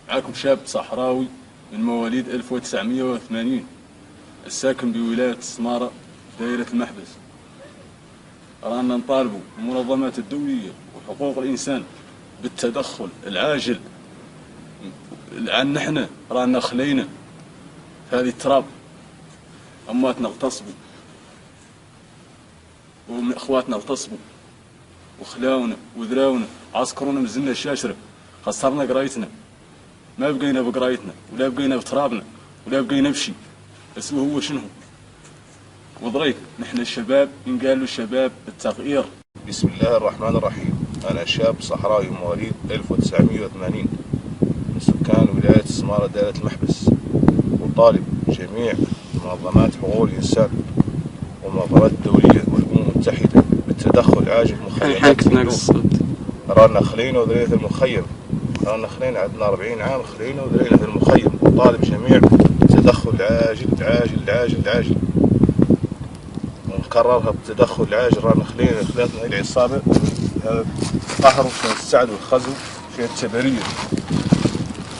معكم شاب صحراوي من مواليد 1980 الساكن بولاية السمارة دائرة المحبس. رانا نطالبوا المنظمات الدولية وحقوق الإنسان بالتدخل العاجل. نحن رانا خلينا هذه التراب، أمواتنا اغتصبوا وأخواتنا اغتصبوا وخلاونا وذراونا، عسكرونا مزلنا الشاشرة، خسرنا قرايتنا، ما بقينا بقرايتنا ولا بقينا بترابنا ولا بقينا بشي. بس هو شنو وضريك نحن الشباب ينقالوا الشباب التغيير. بسم الله الرحمن الرحيم. أنا شاب صحراوي مواليد 1980 من سكان ولاية السمارة دائرة المحبس، وطالب جميع منظمات حقوق الإنسان والمنظمات الدولية والأمم المتحدة بالتدخل العاجل مخيمات. رانا خلينا وذرينا المخيم، رانا خلينا عندنا 40 عام خلينا وذرينا في المخيم. طالب جميع التدخل العاجل العاجل العاجل العاجل، ونكررها بالتدخل العاجل. رانا خلينا العصابة قهروا فين السعد والخزو فين التبرير.